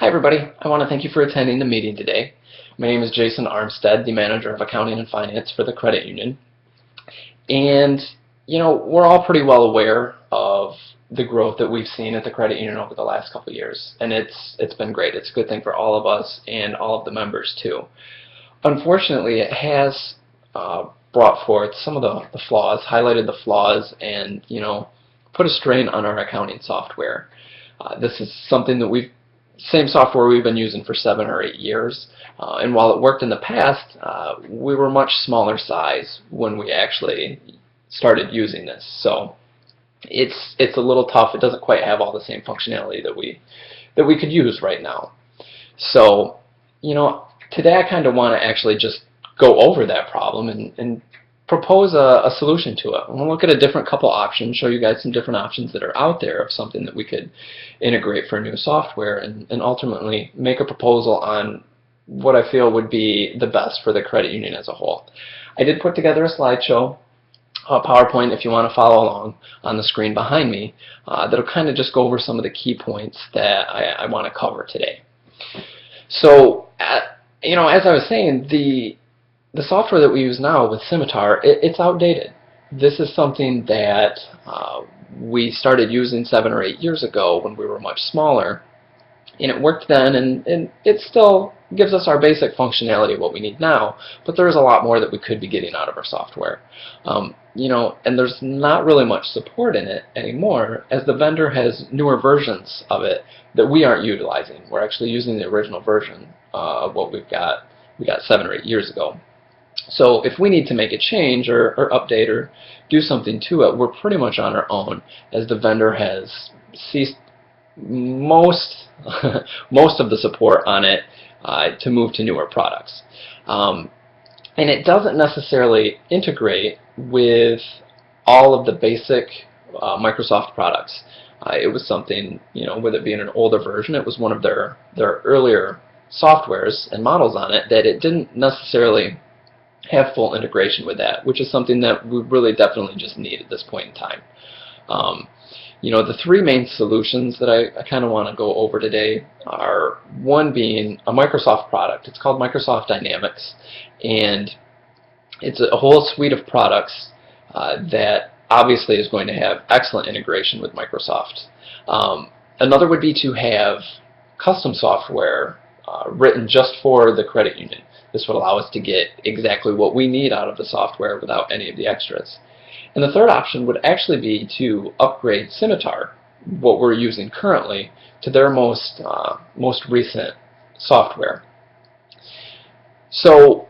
everybody. I want to thank you for attending the meeting today. My name is Jason Armstead, the Manager of Accounting and Finance for the credit union. And, we're all pretty well aware of the growth that we've seen at the credit union over the last couple of years. And it's been great. It's a good thing for all of us and all of the members, too. Unfortunately, it has brought forth some of the flaws, highlighted the flaws, and, put a strain on our accounting software. This is something that same software we've been using for 7 or 8 years, and while it worked in the past, we were much smaller size when we actually started using this. So it's a little tough. It doesn't quite have all the same functionality that we could use right now. So, today I kind of want to actually just go over that problem and propose a solution to it. We'll look at a different couple options, show you guys some different options that are out there of something that we could integrate for new software, and ultimately make a proposal on what I feel would be the best for the credit union as a whole. I did put together a slideshow, a PowerPoint if you want to follow along on the screen behind me, that'll kind of just go over some of the key points that I want to cover today. So, as I was saying, the software that we use now with Scimitar, it's outdated. This is something that we started using 7 or 8 years ago when we were much smaller, and it worked then, and it still gives us our basic functionality of what we need now, but there's a lot more that we could be getting out of our software. And there's not really much support in it anymore, as the vendor has newer versions of it that we aren't utilizing. We're actually using the original version of what we got 7 or 8 years ago. So if we need to make a change or update or do something to it, we're pretty much on our own, as the vendor has ceased most of the support on it to move to newer products. And it doesn't necessarily integrate with all of the basic Microsoft products. It was something, with it being an older version, it was one of their earlier softwares and models on it that it didn't necessarily have full integration with that, which is something that we really definitely just need at this point in time. The three main solutions that I kind of want to go over today are, one being a Microsoft product. It's called Microsoft Dynamics, and it's a whole suite of products that obviously is going to have excellent integration with Microsoft. Another would be to have custom software written just for the credit union. This would allow us to get exactly what we need out of the software without any of the extras. And the third option would actually be to upgrade Scimitar, what we're using currently, to their most recent software. So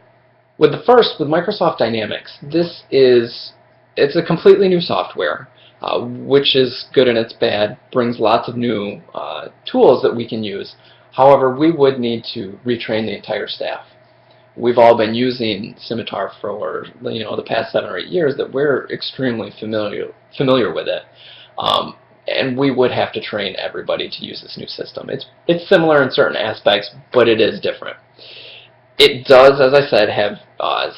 with Microsoft Dynamics, it's a completely new software, which is good and it's bad, brings lots of new tools that we can use. However, we would need to retrain the entire staff. We've all been using Scimitar for the past 7 or 8 years, that we're extremely familiar with it, and we would have to train everybody to use this new system. It's similar in certain aspects, but it is different. It does, as I said, have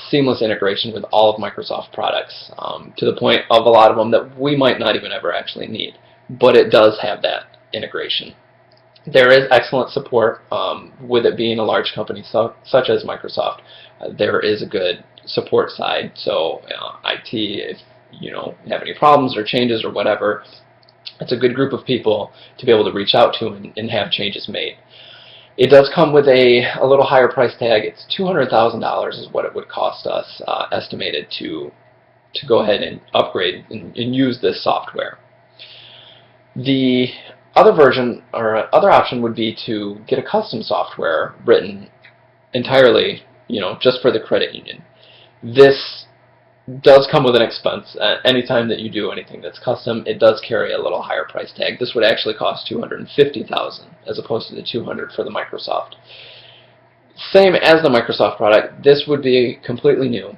seamless integration with all of Microsoft products, to the point of a lot of them that we might not even ever actually need, but it does have that integration. There is excellent support with it being a large company such as Microsoft. There is a good support side, so IT, if you have any problems or changes or whatever, it's a good group of people to be able to reach out to and have changes made. It does come with a little higher price tag. It's $200,000 is what it would cost us, estimated, to go ahead and upgrade and use this software. The other version, or other option, would be to get a custom software written entirely, just for the credit union. This does come with an expense. Anytime that you do anything that's custom, it does carry a little higher price tag. This would actually cost $250,000 as opposed to the $200,000 for the Microsoft. Same as the Microsoft product, this would be completely new.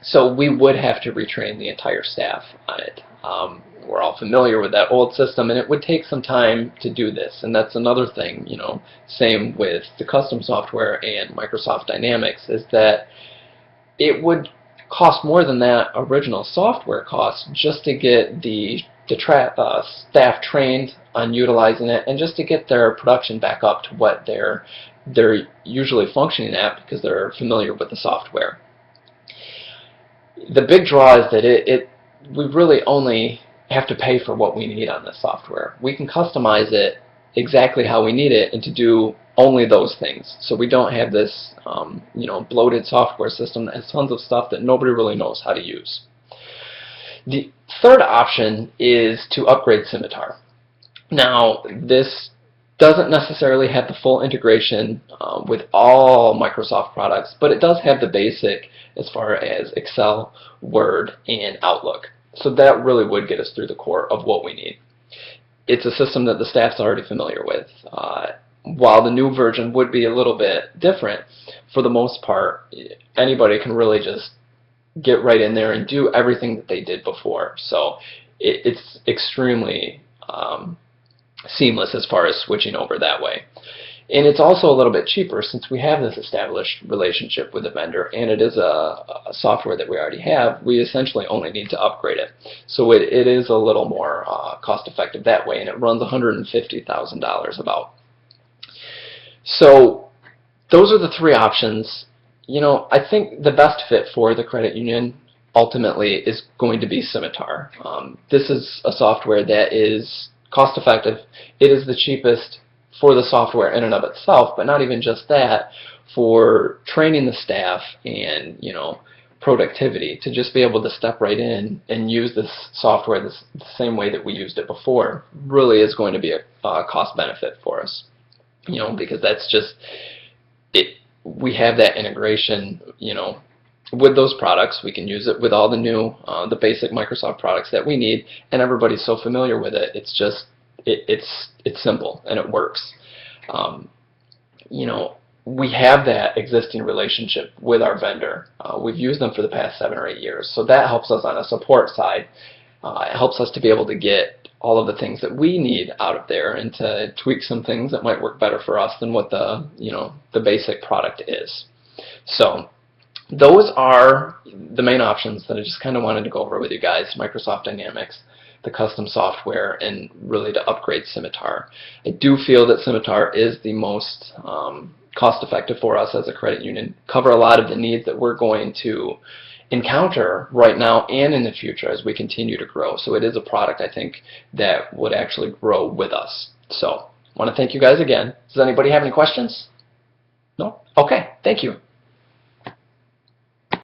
So we would have to retrain the entire staff on it. We're all familiar with that old system, and it would take some time to do this. And that's another thing, same with the custom software and Microsoft Dynamics, is that it would cost more than that original software cost just to get the staff trained on utilizing it, and just to get their production back up to what they're usually functioning at because they're familiar with the software. The big draw is that we really only have to pay for what we need on this software. We can customize it exactly how we need it and to do only those things. So we don't have this bloated software system that has tons of stuff that nobody really knows how to use. The third option is to upgrade Scimitar. Now, this doesn't necessarily have the full integration with all Microsoft products, but it does have the basic as far as Excel, Word, and Outlook. So that really would get us through the core of what we need. It's a system that the staff's already familiar with. While the new version would be a little bit different, for the most part, anybody can really just get right in there and do everything that they did before. So it's extremely seamless as far as switching over that way. And it's also a little bit cheaper since we have this established relationship with the vendor, and it is a software that we already have. We essentially only need to upgrade it. So it is a little more cost effective that way, and it runs $150,000 about. So those are the three options. I think the best fit for the credit union ultimately is going to be Scimitar. This is a software that is cost effective. It is the cheapest for the software in and of itself, but not even just that, for training the staff and productivity, to just be able to step right in and use this software the same way that we used it before really is going to be a cost benefit for us. Because that's just it. We have that integration, with those products. We can use it with all the new, the basic Microsoft products that we need, and everybody's so familiar with it. It's just, it's simple and it works. We have that existing relationship with our vendor. We've used them for the past 7 or 8 years, so that helps us on a support side. It helps us to be able to get all of the things that we need out of there and to tweak some things that might work better for us than what the basic product is. So those are the main options that I just kind of wanted to go over with you guys: Microsoft Dynamics, the custom software, and really to upgrade Scimitar. I do feel that Scimitar is the most cost-effective for us as a credit union, cover a lot of the needs that we're going to encounter right now and in the future as we continue to grow. So it is a product, I think, that would actually grow with us. So I want to thank you guys again. Does anybody have any questions? No? Okay, thank you.